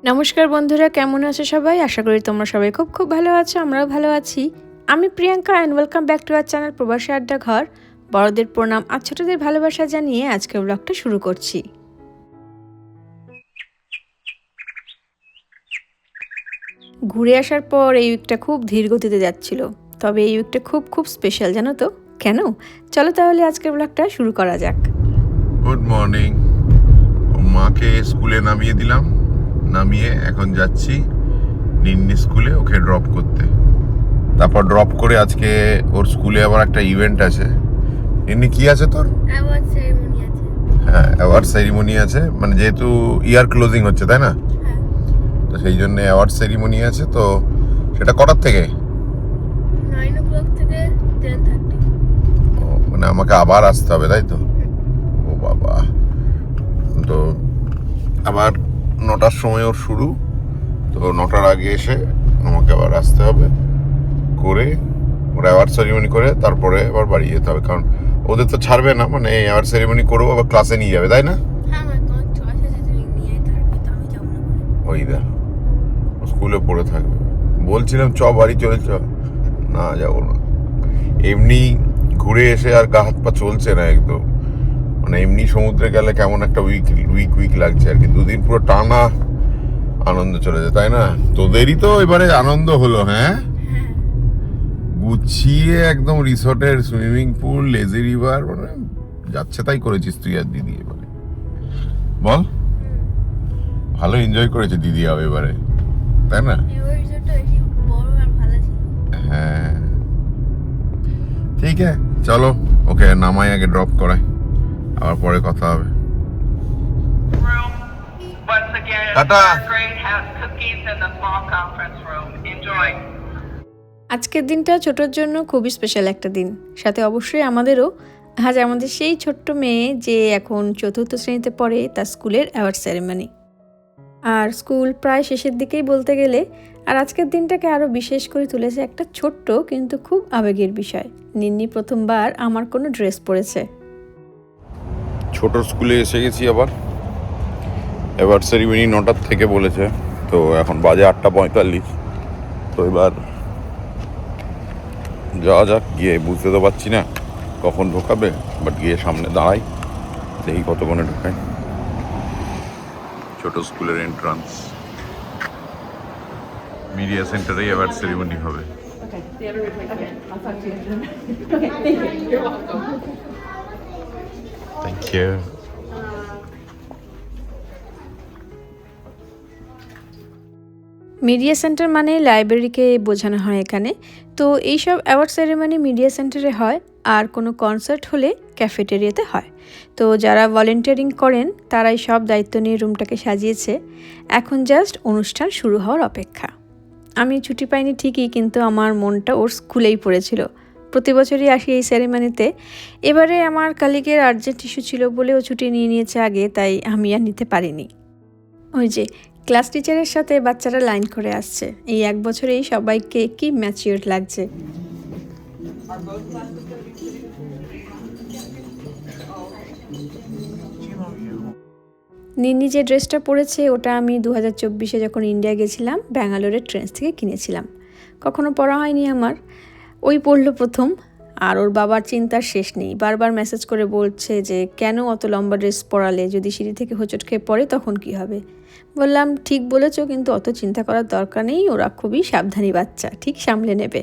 নমস্কার বন্ধুরা, কেমন আছো সবাই? আশা করি তোমরা সবাই খুব খুব ভালো আছো। আমরাও ভালো আছি। আমি Priyanka and welcome back to our channel প্রবাসী আড্ডা ঘর। বড়দের প্রণাম আর ছোটদের ভালোবাসা জানিয়ে আজকের ব্লগটা শুরু করছি। ঘুরে আসার পর এই উইকটা খুব ধীর গতিতে যাচ্ছিল, তবে এই উইকটা খুব খুব স্পেশাল, জানো তো কেন? চলো তাহলে আজকের ব্লগটা শুরু করা যাক। Good morning. মাকে স্কুলে নামিয়ে দিলাম, নামিয়ে এখন যাচ্ছি নিন্নি স্কুলে ওকে ড্রপ করতে। তারপর ড্রপ করে আজকে ওর স্কুলে আবার একটা ইভেন্ট আছে। নিন্নি কি আছে তোর? অ্যাওয়ার্ড সেরেমনি আছে। হ্যাঁ, অ্যাওয়ার্ড সেরিমনি আছে, মানে যেহেতু ইয়ার ক্লোজিং হচ্ছে তাই না, হ্যাঁ, তো সেই জন্য অ্যাওয়ার্ড সেরিমনি আছে। তো সেটা কটার থেকে? 9 o'clock থেকে 10:30। ও, মানে আমাকে আবার আসতে হবে তাই তো? ও বাবা, তো আবার 9টার সময় ওর শুরু, তো 9টার আগে এসে আমাকে আবার আসতে হবে, করে ওর অ্যাওয়ার্ড সেরিমনি করে তারপরে আবার বাড়ি যেতে হবে, কারণ ওদের তো ছাড়বে না, মানে অ্যাওয়ার্ড সেরিমনি করবো আবার ক্লাসে নিয়ে যাবে তাই না? হ্যাঁ, আমার তোমার চয়েস আছে, তুমি নিয়ে থাকবে, তো আমি যাবো না বলে। ওই দেখ, ও স্কুলে পড়ে থাকবে। বলছিলাম চ বাড়ি চলে চ, না যাবো না। এমনি ঘুরে এসে আর গা হাত পা চলছে না একদম, মানে এমনি সমুদ্রে গেলে কেমন একটা উইক উইক উইক লাগছে আর কি। দুদিন পুরো টানা আনন্দ চলে যায় তাই না? তোদেরই তো এবারে আনন্দ হলো, হ্যাঁ, হ্যাঁ, গুছিয়ে একদম রিসোর্টের সুইমিং পুল, লেজি রিভার, মানে যাচ্ছে তাই করেছিস তুই আর দিদি এবারে, বল? ভালো এনজয় করেছে দিদি হবে এবারে তাই না? এবার রিসোর্টটা বেশি বড় আর ভালো ছিল। হ্যাঁ, ঠিক আছে, চলো ওকে নামাই, আগে ড্রপ করাই, আবার পরে কথা হবে। room. Once again, Tata. third grade has cookies in the small conference room. Enjoy. আজকের দিনটা ছোটোর জন্য খুবই স্পেশাল একটা দিন, সাথে অবশ্যই আমাদেরও। আজ আমাদের সেই ছোট্ট মেয়ে যে এখন 4th শ্রেণীতে পড়ে, তার স্কুলের অ্যাওয়ার্ড সেরেমনি। আর স্কুল প্রায় শেষের দিকেই বলতে গেলে। আর আজকের দিনটাকে আরও বিশেষ করে তুলেছে একটা ছোট্ট কিন্তু খুব আবেগের বিষয়। নিন্নি প্রথমবার আমার কোনো ড্রেস পরেছে। ছোট স্কুলে এসে গেছি আবার। অ্যাওয়ার্ড সেরিমনি 9টার থেকে বলেছে, তো এখন বাজে 8:45। তো এবার যাওয়া যাক, গিয়ে বুঝতে তো পারছি না কখন ঢোকাবে, বাট গিয়ে সামনে দাঁড়াই, দেখি কতক্ষণে ঢোকাই। ছোট স্কুলের এন্ট্রান্স, মিডিয়া সেন্টারে অ্যাওয়ার্ড সেরিমনি হবে। Thank you. মিডিয়া সেন্টার মানে লাইব্রেরিকে বোঝানো হয় এখানে। তো এইসব অ্যাওয়ার্ড সেরেমনি মিডিয়া সেন্টারে হয়, আর কোনো কনসার্ট হলে ক্যাফেটেরিয়াতে হয়। তো যারা ভলেন্টিয়ারিং করেন তারাই সব দায়িত্ব নিয়ে রুমটাকে সাজিয়েছে। এখন জাস্ট অনুষ্ঠান শুরু হওয়ার অপেক্ষা। আমি ছুটি পাইনি ঠিকই, কিন্তু আমার মনটা ওর স্কুলেই পড়েছিল। প্রতি বছরই আসি এই সেরেমনিতে। এবারে আমার কালিগের আর্জেন্ট ইস্যু ছিল বলে ও ছুটি নিয়ে নিয়েছে আগে, তাই আমি আর নিতে পারিনি। ওই যে ক্লাস টিচারের সাথে বাচ্চারা লাইন করে আসছে। এই 1 বছরেই সবাইকে কি ম্যাচিওর লাগছে। নিন্নি যে ড্রেসটা পরেছে ওটা আমি 2024-এ যখন ইন্ডিয়া গেছিলাম ব্যাঙ্গালোরের ট্রেন্স থেকে কিনেছিলাম। কখনো পরা হয়নি আমার, ওই পরলো প্রথম। আর ওর বাবার চিন্তার শেষ নেই, বারবার মেসেজ করে বলছে যে কেন অত লম্বা ড্রেস পরালে, যদি সিঁড়ি থেকে হোঁচট খেয়ে পড়ে তখন কি হবে। বললাম ঠিক বলেছো, কিন্তু অত চিন্তা করার দরকার নেই, ওরা খুবই সাবধানী বাচ্চা, ঠিক সামলে নেবে।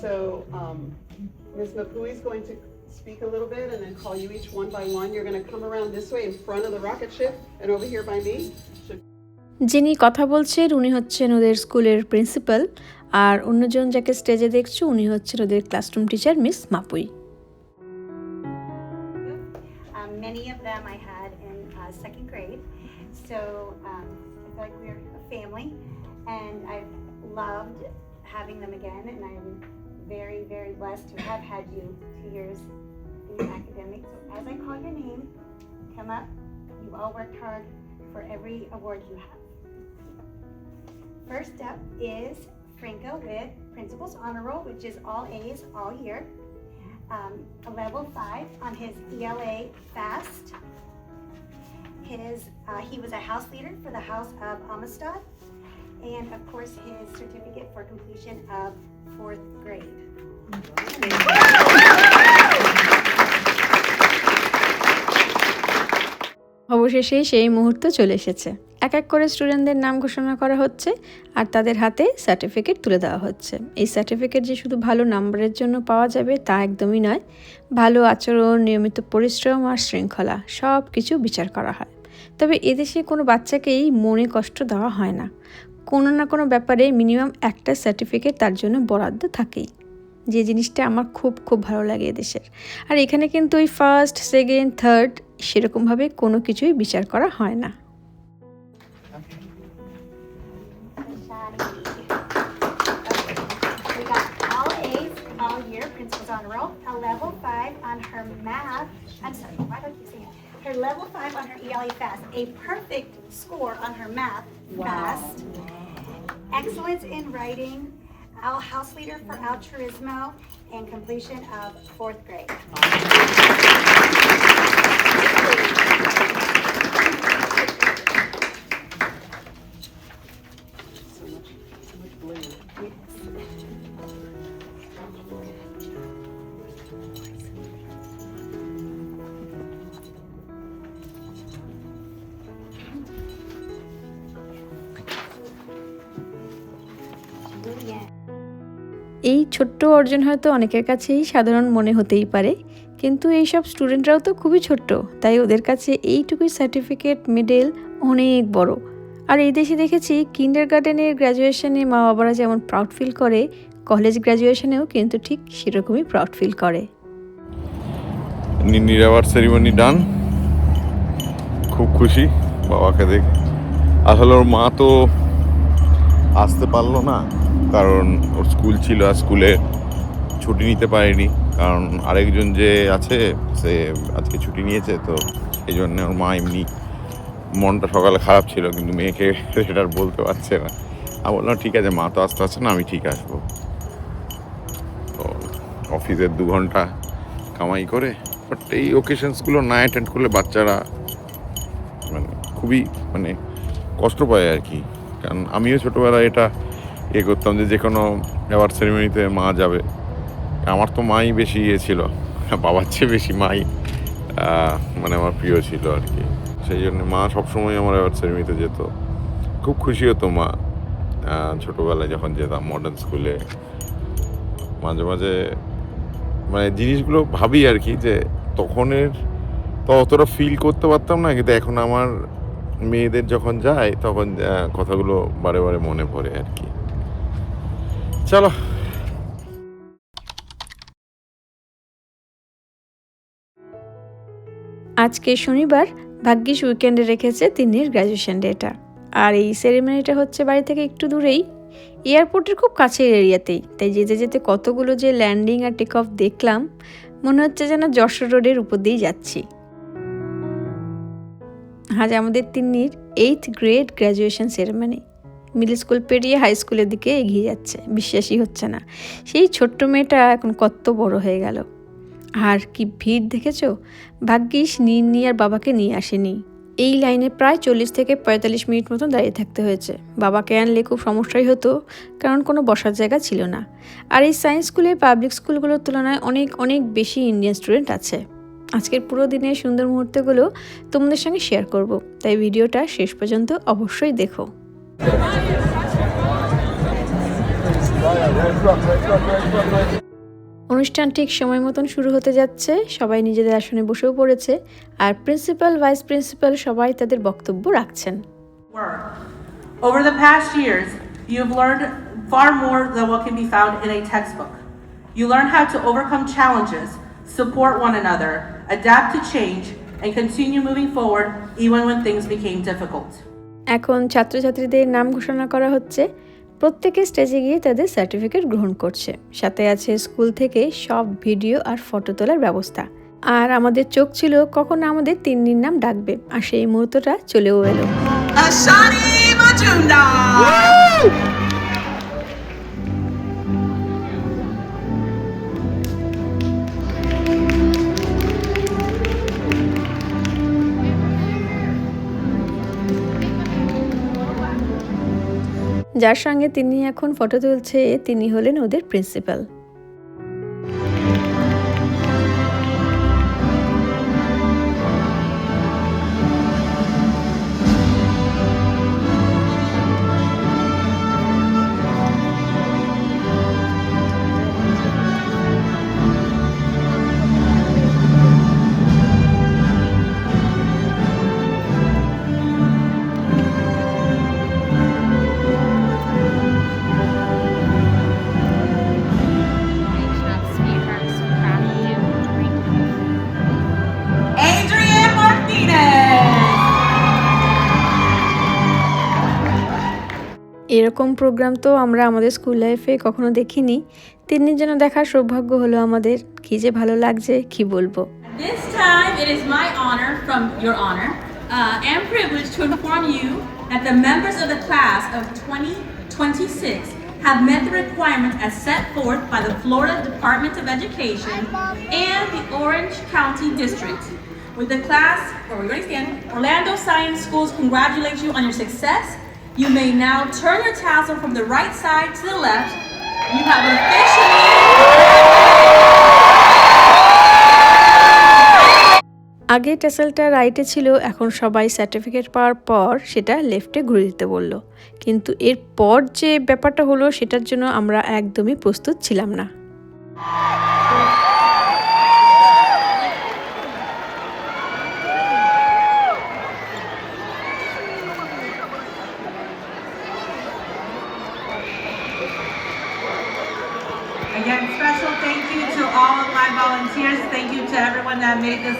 So, Ms. Mapui is going to speak a little bit and then call you each one by one. You're going to come around this way in front of the rocket ship and over here by me. যিনি কথা বলছেন উনি হচ্ছেন ওদের স্কুলের principal, আর অন্যজন যাকে স্টেজে দেখছো উনি হচ্ছেন ওদের classroom teacher miss Mapui. Many of them I had in second grade, so I feel like we're a family, and I've loved having them again, and I'm very, very blessed to have had you 2 years in academics. So as I call your name, come up. You all worked hard for every award you have. First up is Franco with Principal's Honor Roll, which is all A's all year. A level 5 on his ELA FAST. he was a house leader for the House of Amistad, and of course his certificate for completion of 4th grade. অবশেষে সেই মুহূর্ত চলে এসেছে। এক এক করে স্টুডেন্টদের নাম ঘোষণা করা হচ্ছে আর তাদের হাতে সার্টিফিকেট তুলে দেওয়া হচ্ছে। এই সার্টিফিকেট যে শুধু ভালো নাম্বারের জন্য পাওয়া যাবে তা একদমই নয়, ভালো আচরণ, নিয়মিত পরিশ্রম আর শৃঙ্খলা সব কিছু বিচার করা হয়। তবে এদেশে কোনো বাচ্চাকেই মনে কষ্ট দেওয়া হয় না, কোনো না কোনো ব্যাপারে মিনিমাম একটা সার্টিফিকেট তার জন্য বরাদ্দ থাকেই, যে জিনিসটা আমার খুব খুব ভালো লাগে এদেশের। আর এখানে কিন্তু ওই ফার্স্ট, সেকেন্ড, থার্ড সেরকমভাবে কোনো কিছুই বিচার করা হয় না। We got all A's all year, Principal's Honor Roll, a level 5 on her math. I'm sorry, why do I keep saying it? Her level 5 on her ELE FAST, a perfect score on her math FAST, excellence in writing, our house leader for altruismo, and completion of 4th grade. So much blue. Brilliant. এই ছোট্ট অর্জন হয়তো অনেকের কাছেই সাধারণ মনে হতেই পারে, কিন্তু এইসব স্টুডেন্টরাও তো খুবই ছোট্ট, তাই ওদের কাছে এইটুকুই সার্টিফিকেট, মেডেল অনেক বড়। আর এই দেশে দেখেছি কিন্ডারগার্টেনের গ্র্যাজুয়েশনে মা বাবারা যেমন প্রাউড ফিল করে, কলেজ গ্র্যাজুয়েশনেও কিন্তু ঠিক সেরকমই প্রাউড ফিল করে। নিনির অ্যাওয়ার্ড সেরিমনি ডান, খুব খুশি বাবাকে দেখে। আসলে ওর মা তো আসতে পারলো না, কারণ ওর স্কুল ছিল, আর স্কুলে ছুটি নিতে পারেনি, কারণ আরেকজন যে আছে সে আজকে ছুটি নিয়েছে, তো এই জন্য ওর মা এমনি মনটা সকালে খারাপ ছিল, কিন্তু মেয়েকে সেটা আর বলতে পারছে না। আমি বললাম ঠিক আছে, মা তো আসতে আসছে না, আমি ঠিক আসবো। তো অফিসের 2 ঘন্টা কামাই করে, বাট এই ওকেশনসগুলো না অ্যাটেন্ড করলে বাচ্চারা মানে খুবই মানে কষ্ট পায় আর কি। কারণ আমিও ছোটোবেলায় এটা করতাম যে কোনো অ্যাওয়ার্ড সেরিমনিতে মা যাবে। আমার তো মাই বেশি ছিল, বাবার চেয়ে বেশি মাই মানে আমার প্রিয় ছিল আর কি। সেই জন্য মা সবসময় আমার অ্যাওয়ার্ড সেরিমনিতে যেত, খুব খুশি হতো মা। ছোটোবেলায় যখন যেতাম মডার্ন স্কুলে, মাঝে মাঝে মানে জিনিসগুলো ভাবি আর কি, যে তখনের তো অতটা ফিল করতে পারতাম না, কিন্তু এখন আমার মেয়েদের যখন যায় তখন কথাগুলো বারে বারে মনে পড়ে আর কি। চলো। আজকে শনিবার, ভাগ্যিস উইকেন্ডে রেখেছে তিন্নির গ্র্যাজুয়েশন ডেটা। আর এই সেরেমনিটা হচ্ছে বাড়ি থেকে একটু দূরেই, এয়ারপোর্টের খুব কাছের এরিয়াতেই। তাই যেতে যেতে কতগুলো যে ল্যান্ডিং আর টেক অফ দেখলাম, মনে হচ্ছে যেন যশোর রোডের উপর দিয়েই যাচ্ছি। আজ আমাদের তিন্নির 8th grade graduation ceremony. Middle school পেরিয়ে হাই স্কুলের দিকে এগিয়ে যাচ্ছে, বিশ্বাসই হচ্ছে না সেই ছোট্ট মেয়েটা এখন কত বড় হয়ে গেল। আর কি ভিড় দেখেছো! ভাগ্যিস নিন্নি আর বাবাকে নিয়ে আসেনি। এই লাইনে প্রায় 40 থেকে 45 মিনিট মতন দাঁড়িয়ে থাকতে হয়েছে। বাবাকে আনলে খুব সমস্যাই হতো, কারণ কোনো বসার জায়গা ছিল না। আর এই সায়েন্স স্কুলে পাবলিক স্কুলগুলোর তুলনায় অনেক অনেক বেশি ইন্ডিয়ান স্টুডেন্ট আছে। আজকের পুরো দিনের সুন্দর মুহূর্তগুলো তোমাদের সঙ্গে শেয়ার করব, তাই ভিডিওটা শেষ পর্যন্ত অবশ্যই দেখো। অনুষ্ঠান ঠিক সময় মতন শুরু হতে যাচ্ছে, সবাই নিজেদের আসনে বসেও পড়েছে, আর প্রিন্সিপাল, ভাইস প্রিন্সিপাল সবাই তাদের বক্তব্য রাখছেন। Over the past years, you've learned far more than what can be found in a textbook. You learn how to overcome challenges, support one another, adapt to change, and continue moving forward even when things became difficult. এখন ছাত্রছাত্রীদের নাম ঘোষণা করা হচ্ছে। প্রত্যেকে স্টেজে গিয়ে তাদের সার্টিফিকেট গ্রহণ করছে, সাথে আছে স্কুল থেকে সব ভিডিও আর ফটো তোলার ব্যবস্থা। আর আমাদের চোখ ছিল কখন আমাদের তিন্নির নাম ডাকবে, আর সেই মুহূর্তটা চলেও এলো। Ashani Majumdar! যার সঙ্গে তিনি এখন ফটো তুলছে তিনি হলেন ওদের প্রিন্সিপাল। Adrian Martinez. এরকম প্রোগ্রাম তো আমরা আমাদের স্কুল লাইফে কখনো দেখিনি। তিন্নির জন্য দেখার সৌভাগ্য হলো আমাদের। কি যে ভালো লাগছে কি বলবো। This time, it is my honor, from your honor, and privilege to inform you that the members of the class of 2026 have met the requirements as set forth by the Florida Department of Education and the Orange County District. With the class, Orlando Science Schools congratulate you on your success. You may now turn your tassel from the right side to the left. You have officially... আগে টেসেলটা রাইটে ছিল, এখন সবাই certificate পাওয়ার পর সেটা লেফটে ঘুরে দিতে বলল। কিন্তু এর পর যে ব্যাপারটা হলো সেটার জন্য আমরা একদমই প্রস্তুত ছিলাম না। Again, special thank you to all of my volunteers. Thank you to everyone that made this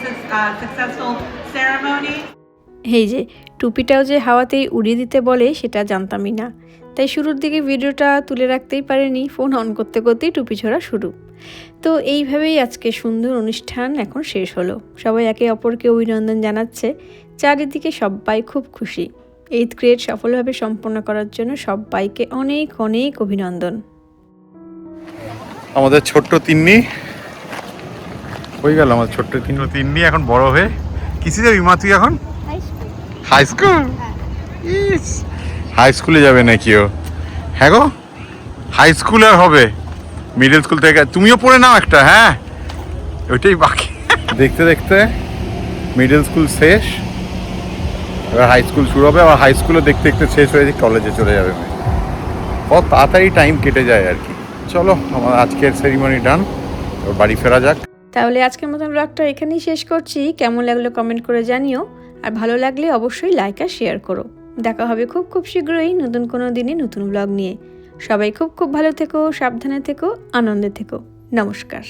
successful ceremony. এই যে টুপিটাও যে হাওয়াতেই উড়িয়ে দিতে বলে সেটা জানতামই না, তাই শুরুর দিকে ভিডিওটা তুলে রাখতেই পারিনি, ফোন অন করতে করতেই টুপি ছোড়া শুরু। তো এইভাবেই আজকে সুন্দর অনুষ্ঠান এখন শেষ হলো। সবাই একে অপরকে অভিনন্দন জানাচ্ছে, চারিদিকে সবাই খুব খুশি। 8th গ্রেড সফলভাবে সম্পন্ন করার জন্য সবাইকে অনেক অনেক অভিনন্দন। আমাদের ছোট্ট তিন্নি হয়ে গেল, আমাদের ছোট্ট তিন্নি এখন বড় হয়ে কিসে যাবি মা তুই এখন? High school. ইস, হাই স্কুলে যাবে নাকি ও? হ্যাঁ গো, হাই স্কুল আর হবে, মিডল স্কুল থেকে তুমিও পড়ে নাও একটা। হ্যাঁ, ওইটাই বাকি। দেখতে দেখতে মিডল স্কুল শেষ, এবার হাই স্কুল শুরু হবে, আবার হাই স্কুলে দেখতে দেখতে শেষ হয়ে কলেজে চলে যাবে। কত তাড়াতাড়ি টাইম কেটে যায় আর কি। চলো, আমার আজকের সেরিমনি ডান, এবার বাড়ি ফেরা যাক। তাহলে আজকের মতন ব্লগটা এখানেই শেষ করছি। কেমন লাগলো কমেন্ট করে জানিও, আর ভালো লাগলে অবশ্যই লাইক আর শেয়ার করো। দেখা হবে খুব খুব শীঘ্রই নতুন কোনো দিনে নতুন ব্লগ নিয়ে। সবাই খুব খুব ভালো থেকো, সাবধানে থেকো, আনন্দে থেকো। নমস্কার।